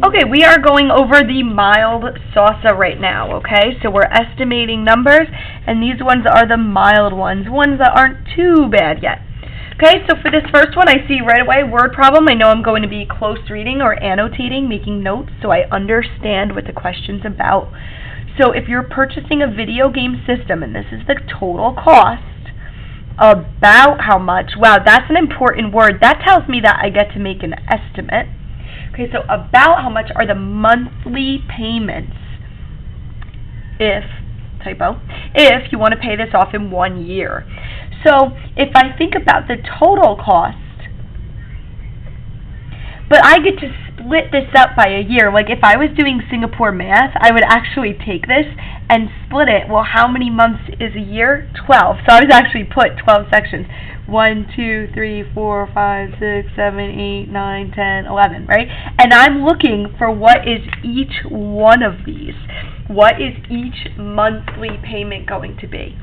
Okay, we are going over the mild salsa right now, okay? So we're estimating numbers, and these ones are the mild ones that aren't too bad yet. Okay, so for this first one, I see right away, word problem. I know I'm going to be close reading or annotating, making notes, so I understand what the question's about. So if you're purchasing a video game system, and this is the total cost, about how much, wow, that's an important word. That tells me that I get to make an estimate. Okay, so about how much are the monthly payments if you want to pay this off in 1 year. So if I think about the total cost, but I get to split this up by a year. Like if I was doing Singapore math, I would actually take this and split it. Well, how many months is a year? 12. So I would actually put 12 sections. 1, 2, 3, 4, 5, 6, 7, 8, 9, 10, 11, right? And I'm looking for what is each one of these. What is each monthly payment going to be?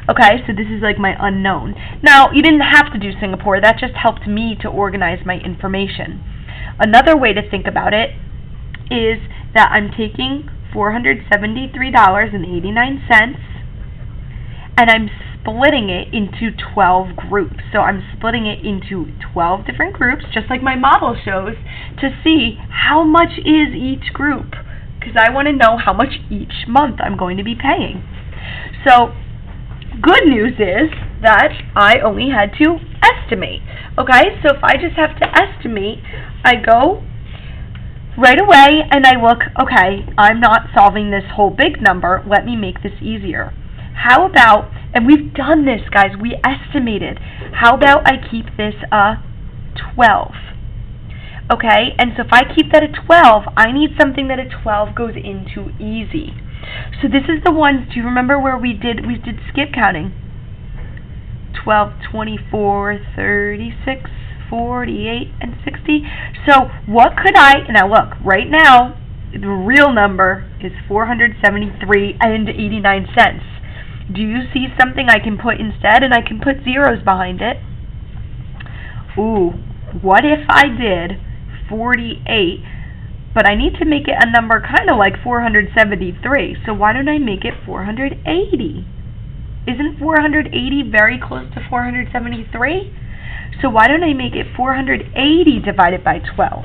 Okay, so this is like my unknown. Now, you didn't have to do Singapore. That just helped me to organize my information. Another way to think about it is that I'm taking $473.89 and I'm splitting it into 12 groups. So I'm splitting it into 12 different groups, just like my model shows, to see how much is each group, because I want to know how much each month I'm going to be paying. So good news is that I only had to estimate. Okay, so if I just have to estimate, I go right away and I look, okay, I'm not solving this whole big number. Let me make this easier. How about, and we've done this, guys, we estimated. How about I keep this a 12? Okay, and so if I keep that at 12, I need something that a 12 goes into easy. So this is the ones, do you remember where we did skip counting? 12, 24, 36, 48, and 60. So what could I, now look, right now, the real number is $473.89. Do you see something I can put instead? And I can put zeros behind it. Ooh, what if I did 48, but I need to make it a number kind of like 473, so why don't I make it 480? Isn't 480 very close to 473? So why don't I make it 480 divided by 12?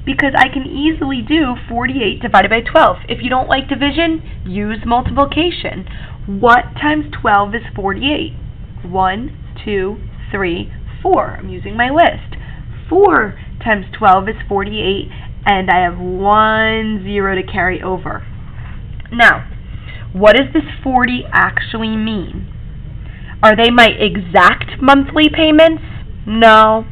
Because I can easily do 48 divided by 12. If you don't like division, use multiplication. What times 12 is 48? 1, 2, 3, 4. I'm using my list. 4 times 12 is 48, and I have 1 0 to carry over. Now, what does this 40 actually mean? Are they my exact monthly payments? No.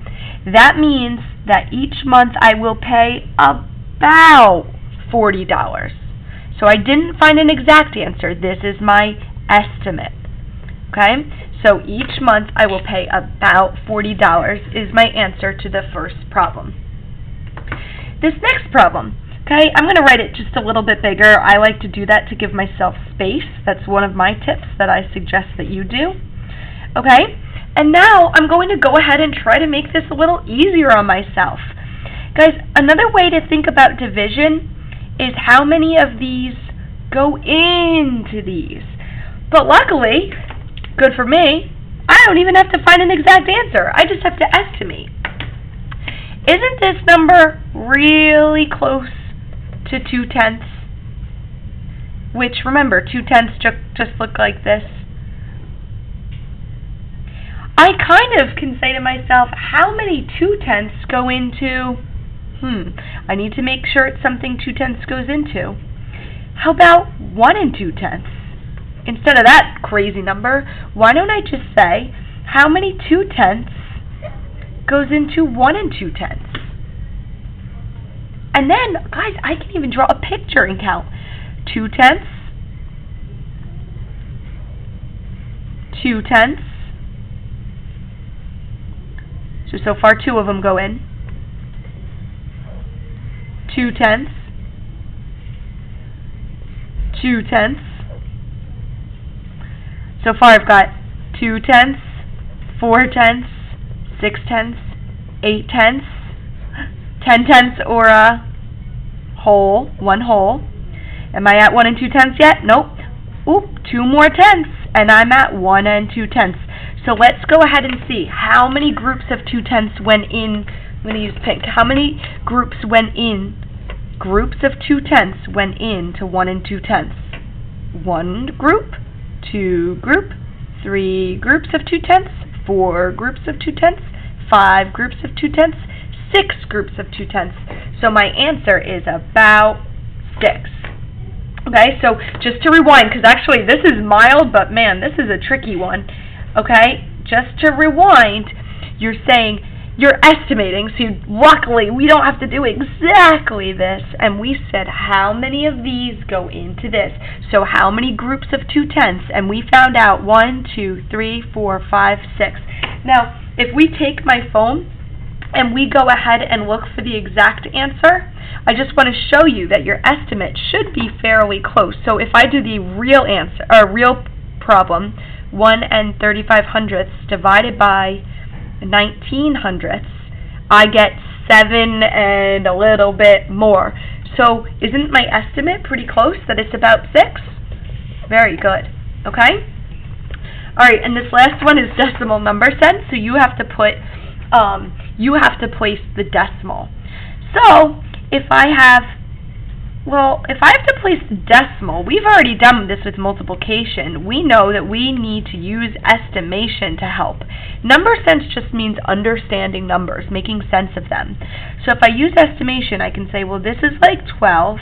That means that each month I will pay about $40. So I didn't find an exact answer. This is my estimate. Okay? So each month I will pay about $40 is my answer to the first problem. This next problem, okay, I'm going to write it just a little bit bigger. I like to do that to give myself space. That's one of my tips that I suggest that you do. Okay? And now I'm going to go ahead and try to make this a little easier on myself. Guys, another way to think about division is how many of these go into these. But luckily, good for me, I don't even have to find an exact answer. I just have to estimate. Isn't this number really close to 2/10? Which, remember, 2/10 just look like this. I kind of can say to myself, how many 2/10 go into, I need to make sure it's something 2/10 goes into. How about 1 2/10? Instead of that crazy number, why don't I just say, how many 2/10 goes into 1 2/10? And then, guys, I can even draw a picture and count. 2/10, 2/10. So far 2 of them go in. 2/10, 2/10. So far I've got 2/10, 4/10, 6/10, 8/10, 10/10, or whole, 1 whole. Am I at 1 2/10 yet? Nope. Oop, 2 more tenths, and I'm at 1 2/10. So let's go ahead and see how many groups of 2/10 went in. I'm going to use pink. How many groups went in? Groups of 2/10 went into 1 2/10. 1 group, 2 group, 3 groups of 2/10, 4 groups of 2/10, 5 groups of 2/10, 6 groups of 2/10. So my answer is about 6. Okay, so just to rewind, because actually this is mild, but man, this is a tricky one. Okay, just to rewind, you're saying you're estimating, so luckily we don't have to do exactly this, and we said how many of these go into this. So how many groups of 2/10, and we found out 1, 2, 3, 4, 5, 6. Now, if we take my phone and we go ahead and look for the exact answer, I just want to show you that your estimate should be fairly close. So if I do the real answer, or real problem, 1 35/100 divided by 19/100, I get 7 and a little bit more. So isn't my estimate pretty close that it's about 6? Very good. Okay? Alright, and this last one is decimal number sense, so you have to put you have to place the decimal. So if I have to place the decimal, we've already done this with multiplication. We know that we need to use estimation to help. Number sense just means understanding numbers, making sense of them. So if I use estimation, I can say, well, this is like 12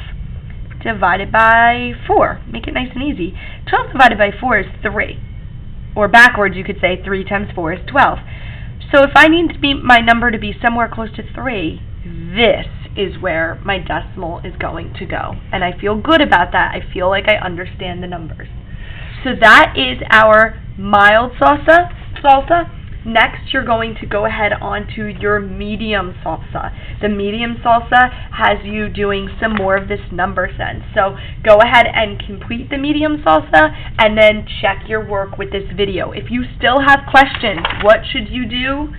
divided by 4. Make it nice and easy. 12 divided by 4 is 3. Or backwards, you could say 3 times 4 is 12. So if I need my number to be somewhere close to 3, this is where my decimal is going to go. And I feel good about that. I feel like I understand the numbers. So that is our mild salsa. Next, you're going to go ahead onto your medium salsa. The medium salsa has you doing some more of this number sense. So go ahead and complete the medium salsa and then check your work with this video. If you still have questions, what should you do?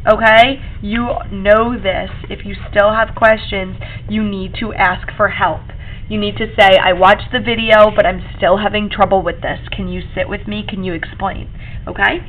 Okay, you know this. If you still have questions, you need to ask for help. You need to say, I watched the video, but I'm still having trouble with this. Can you sit with me? Can you explain? Okay?